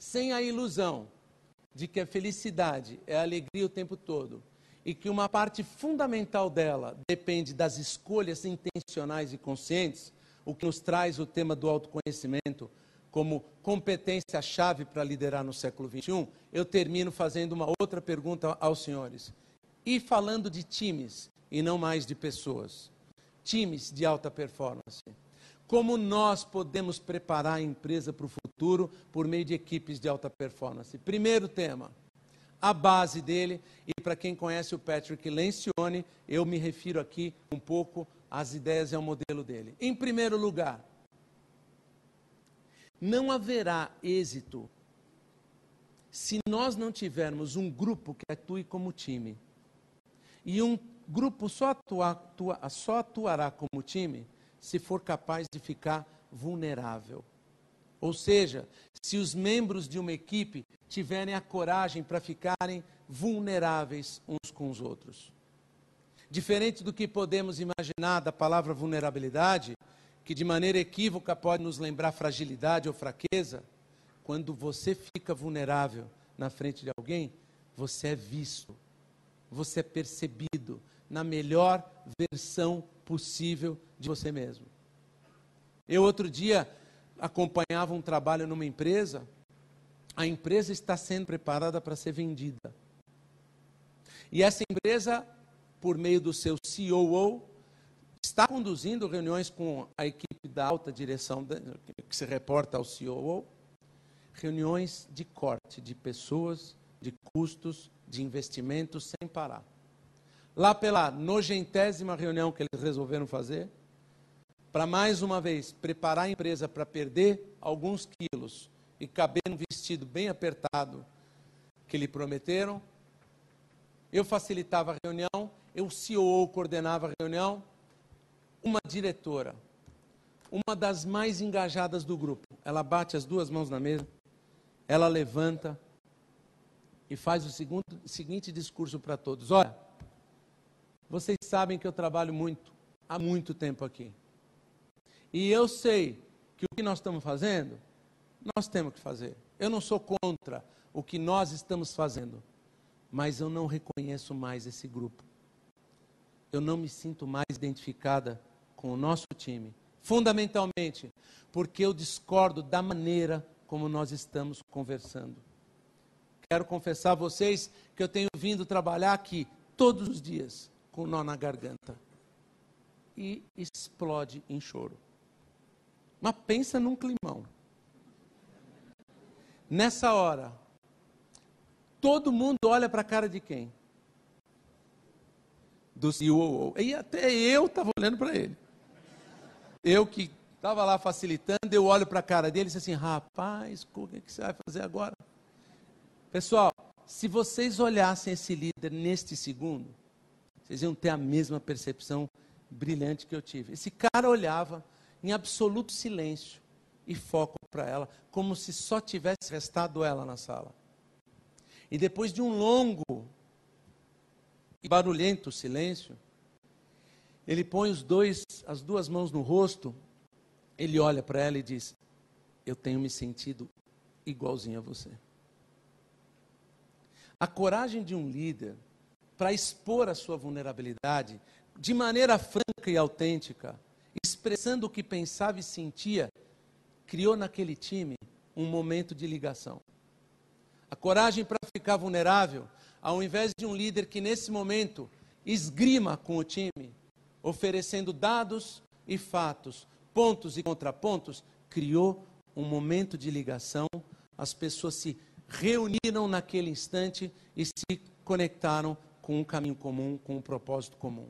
sem a ilusão de que a felicidade é a alegria o tempo todo e que uma parte fundamental dela depende das escolhas intencionais e conscientes, o que nos traz o tema do autoconhecimento como competência-chave para liderar no século XXI, eu termino fazendo uma outra pergunta aos senhores. E falando de times, e não mais de pessoas. Times de alta performance. Como nós podemos preparar a empresa para o futuro por meio de equipes de alta performance? Primeiro tema, a base dele, e para quem conhece o Patrick Lencioni, eu me refiro aqui um pouco às ideias e ao modelo dele. Em primeiro lugar, não haverá êxito se nós não tivermos um grupo que atue como time. E um grupo só atuará como time se for capaz de ficar vulnerável. Ou seja, se os membros de uma equipe tiverem a coragem para ficarem vulneráveis uns com os outros. Diferente do que podemos imaginar da palavra vulnerabilidade, que de maneira equívoca pode nos lembrar fragilidade ou fraqueza, quando você fica vulnerável na frente de alguém, você é visto, você é percebido na melhor versão possível de você mesmo. Eu outro dia acompanhava um trabalho numa empresa, a empresa está sendo preparada para ser vendida. E essa empresa, por meio do seu COO, está conduzindo reuniões com a equipe da alta direção, que se reporta ao COO, reuniões de corte de pessoas, de custos, de investimentos, sem parar. Lá pela 90ª reunião que eles resolveram fazer, para mais uma vez preparar a empresa para perder alguns quilos e caber num vestido bem apertado que lhe prometeram, eu facilitava a reunião, o COO coordenava a reunião, uma diretora, uma das mais engajadas do grupo, ela bate as duas mãos na mesa, ela levanta e faz o seguinte discurso para todos: olha, vocês sabem que eu trabalho muito, há muito tempo aqui. E eu sei que o que nós estamos fazendo, nós temos que fazer. Eu não sou contra o que nós estamos fazendo, mas eu não reconheço mais esse grupo. Eu não me sinto mais identificada com o nosso time. Fundamentalmente, porque eu discordo da maneira como nós estamos conversando. Quero confessar a vocês que eu tenho vindo trabalhar aqui todos os dias com nó na garganta. E explode em choro. Mas pensa num climão. Nessa hora, todo mundo olha para a cara de quem? Do COO. E até eu estava olhando para ele. Eu que estava lá facilitando, eu olho para a cara dele e disse assim: rapaz, o que você vai fazer agora? Pessoal, se vocês olhassem esse líder neste segundo, vocês iam ter a mesma percepção brilhante que eu tive. Esse cara olhava em absoluto silêncio e foco para ela, como se só tivesse restado ela na sala. E depois de um longo e barulhento silêncio, ele põe as duas mãos no rosto, ele olha para ela e diz: eu tenho me sentido igualzinho a você. A coragem de um líder para expor a sua vulnerabilidade de maneira franca e autêntica, expressando o que pensava e sentia, criou naquele time um momento de ligação. A coragem para ficar vulnerável, ao invés de um líder que nesse momento esgrima com o time, oferecendo dados e fatos, pontos e contrapontos, criou um momento de ligação, as pessoas se reuniram naquele instante e se conectaram com um caminho comum, com um propósito comum.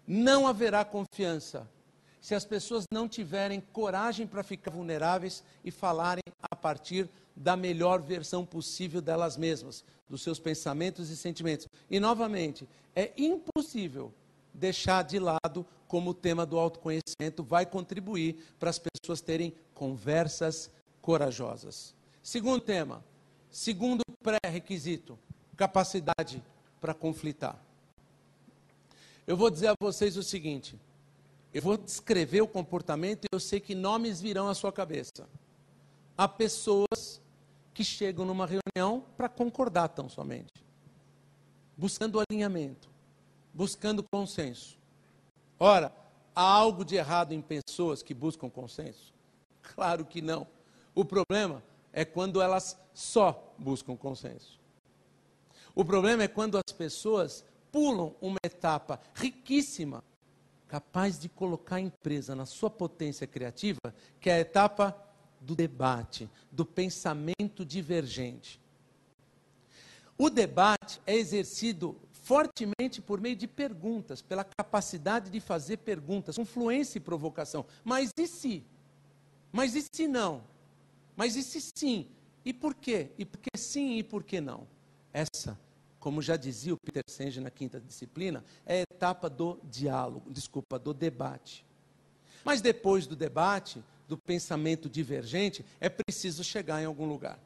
Não haverá confiança se as pessoas não tiverem coragem para ficar vulneráveis e falarem a partir da melhor versão possível delas mesmas, dos seus pensamentos e sentimentos. E, novamente, é impossível deixar de lado como o tema do autoconhecimento vai contribuir para as pessoas terem conversas corajosas. Segundo tema, segundo pré-requisito, capacidade para conflitar. Eu vou dizer a vocês o seguinte: eu vou descrever o comportamento e eu sei que nomes virão à sua cabeça. Há pessoas que chegam numa reunião para concordar tão somente, buscando alinhamento, buscando consenso. Ora, há algo de errado em pessoas que buscam consenso? Claro que não. O problema é quando elas só buscam consenso. O problema é quando as pessoas pulam uma etapa riquíssima, capaz de colocar a empresa na sua potência criativa, que é a etapa do debate, do pensamento divergente. O debate é exercido fortemente por meio de perguntas, pela capacidade de fazer perguntas, com fluência e provocação. Mas e se? Mas e se não? Mas e se sim? E por quê? E por que sim e por que não? Essa, como já dizia o Peter Senge na quinta disciplina, é a etapa do diálogo, do debate. Mas depois do debate, do pensamento divergente, é preciso chegar em algum lugar.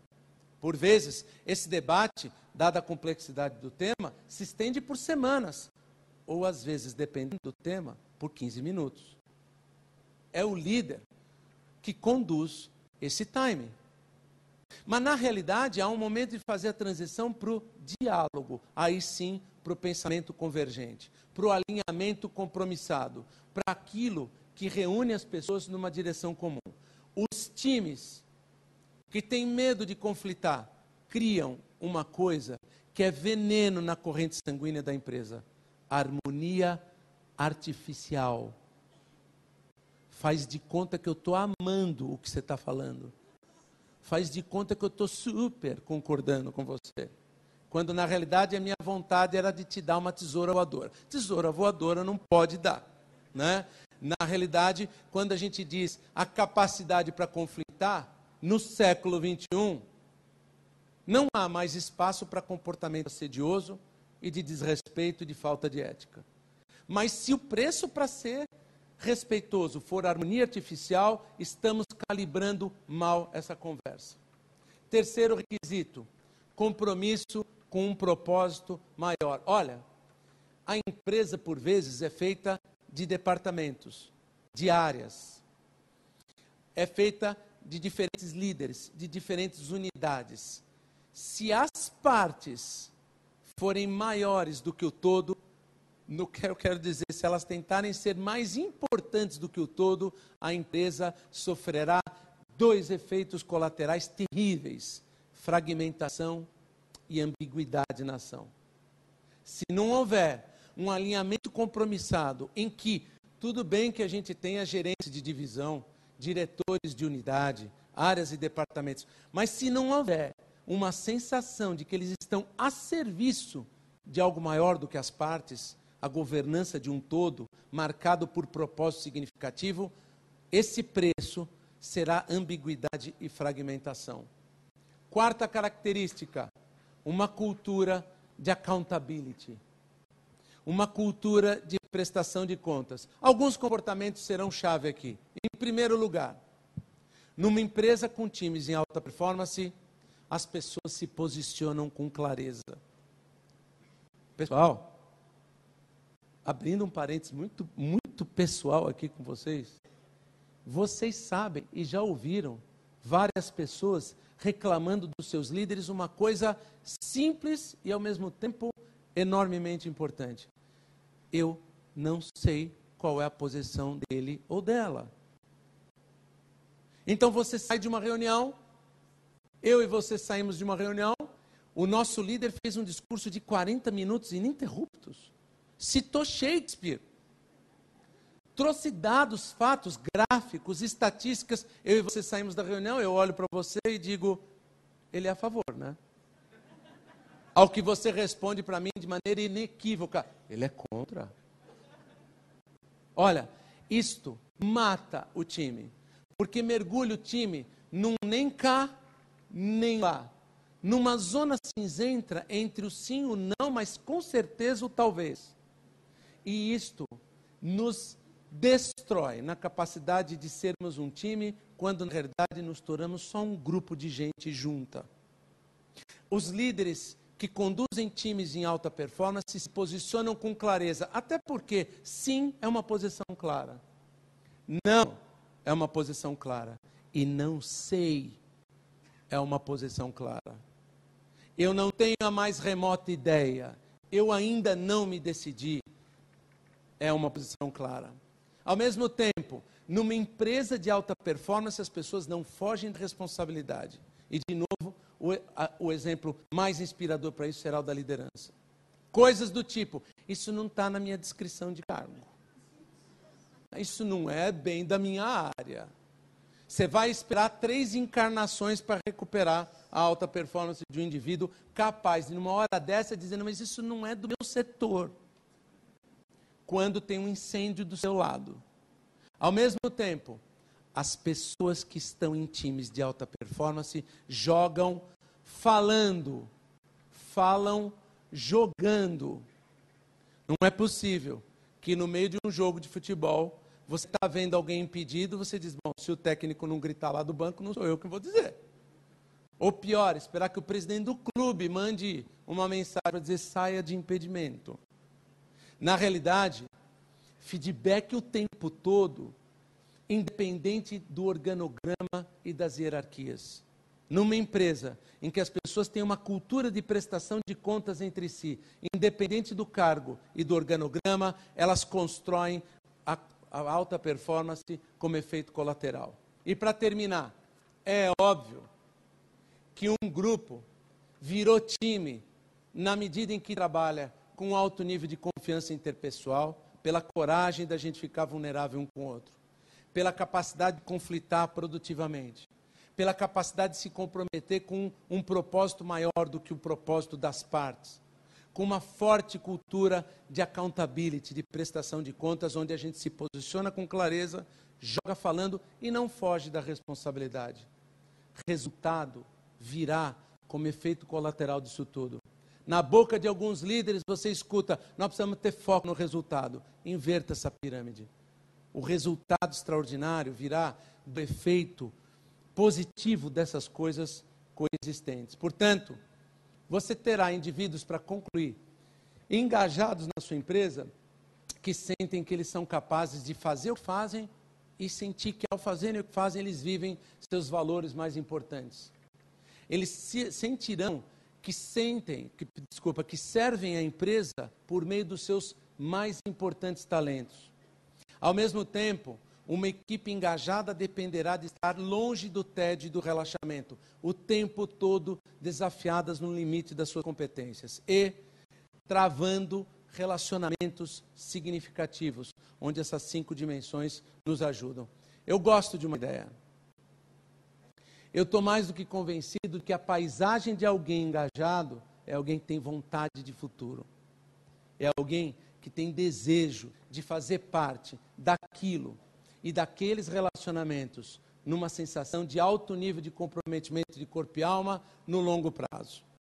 Por vezes, esse debate, dada a complexidade do tema, se estende por semanas, ou às vezes, dependendo do tema, por 15 minutos. É o líder que conduz esse timing. Mas, na realidade, há um momento de fazer a transição para o diálogo, aí sim, para o pensamento convergente, para o alinhamento compromissado, para aquilo que reúne as pessoas numa direção comum. Os times que têm medo de conflitar, criam uma coisa que é veneno na corrente sanguínea da empresa: harmonia artificial. Faz de conta que eu estou amando o que você está falando. Faz de conta que eu estou super concordando com você. Quando na realidade a minha vontade era de te dar uma tesoura voadora. Tesoura voadora não pode dar, né? Na realidade, quando a gente diz a capacidade para conflitar, no século XXI, não há mais espaço para comportamento assedioso e de desrespeito e de falta de ética. Mas se o preço para ser respeitoso for harmonia artificial, estamos calibrando mal essa conversa. Terceiro requisito, compromisso com um propósito maior. Olha, a empresa por vezes é feita de departamentos, de áreas. É feita de diferentes líderes, de diferentes unidades. Se as partes forem maiores do que o todo, no que eu quero dizer, se elas tentarem ser mais importantes do que o todo, a empresa sofrerá dois efeitos colaterais terríveis: fragmentação e ambiguidade na ação. Se não houver um alinhamento compromissado em que, tudo bem que a gente tenha gerentes de divisão, diretores de unidade, áreas e departamentos, mas se não houver uma sensação de que eles estão a serviço de algo maior do que as partes, a governança de um todo, marcado por propósito significativo, esse preço será ambiguidade e fragmentação. Quarta característica, uma cultura de accountability. Uma cultura de prestação de contas. Alguns comportamentos serão chave aqui. Em primeiro lugar, numa empresa com times em alta performance, as pessoas se posicionam com clareza. Pessoal, abrindo um parênteses muito pessoal aqui com vocês, vocês sabem e já ouviram várias pessoas reclamando dos seus líderes uma coisa simples e ao mesmo tempo enormemente importante: eu não sei qual é a posição dele ou dela. Então você sai de uma reunião, eu e você saímos de uma reunião, o nosso líder fez um discurso de 40 minutos ininterruptos, citou Shakespeare, trouxe dados, fatos, gráficos, estatísticas. Eu e você saímos da reunião, eu olho para você e digo: ele é a favor, né? Ao que você responde para mim de maneira inequívoca: ele é contra. Olha, isto mata o time, porque mergulha o time num nem cá, nem lá, numa zona cinzenta entre o sim e o não, mas com certeza o talvez. E isto nos destrói na capacidade de sermos um time, quando na verdade nos tornamos só um grupo de gente junta. Os líderes que conduzem times em alta performance se posicionam com clareza, até porque sim é uma posição clara, não é uma posição clara, e não sei é uma posição clara. Eu não tenho a mais remota ideia. Eu ainda não me decidi. É uma posição clara. Ao mesmo tempo, numa empresa de alta performance, as pessoas não fogem de responsabilidade. E, de novo, o exemplo mais inspirador para isso será o da liderança. Coisas do tipo, isso não está na minha descrição de cargo. Isso não é bem da minha área. Você vai esperar 3 encarnações para recuperar a alta performance de um indivíduo capaz de, numa hora dessa, dizendo, mas isso não é do meu setor. Quando tem um incêndio do seu lado. Ao mesmo tempo, as pessoas que estão em times de alta performance jogam falam jogando. Não é possível que no meio de um jogo de futebol, você está vendo alguém impedido, você diz, bom, se o técnico não gritar lá do banco, não sou eu que vou dizer. Ou pior, esperar que o presidente do clube mande uma mensagem para dizer, saia de impedimento. Na realidade, feedback o tempo todo, independente do organograma e das hierarquias. Numa empresa em que as pessoas têm uma cultura de prestação de contas entre si, independente do cargo e do organograma, elas constroem a alta performance como efeito colateral. E para terminar, é óbvio que um grupo virou time na medida em que trabalha com um alto nível de confiança interpessoal, pela coragem da gente ficar vulnerável um com o outro, pela capacidade de conflitar produtivamente, pela capacidade de se comprometer com um propósito maior do que o propósito das partes, com uma forte cultura de accountability, de prestação de contas, onde a gente se posiciona com clareza, joga falando e não foge da responsabilidade. Resultado virá como efeito colateral disso tudo. Na boca de alguns líderes você escuta, nós precisamos ter foco no resultado. Inverta essa pirâmide. O resultado extraordinário virá do efeito positivo dessas coisas coexistentes. Portanto, você terá indivíduos, para concluir, engajados na sua empresa, que sentem que eles são capazes de fazer o que fazem e sentir que ao fazerem o que fazem, eles vivem seus valores mais importantes. Eles sentirão que servem a empresa por meio dos seus mais importantes talentos. Ao mesmo tempo, uma equipe engajada dependerá de estar longe do tédio e do relaxamento, o tempo todo desafiadas no limite das suas competências e travando relacionamentos significativos, onde essas 5 dimensões nos ajudam. Eu gosto de uma ideia. Eu estou mais do que convencido que a paisagem de alguém engajado é alguém que tem vontade de futuro. É alguém que tem desejo de fazer parte daquilo e daqueles relacionamentos numa sensação de alto nível de comprometimento de corpo e alma no longo prazo.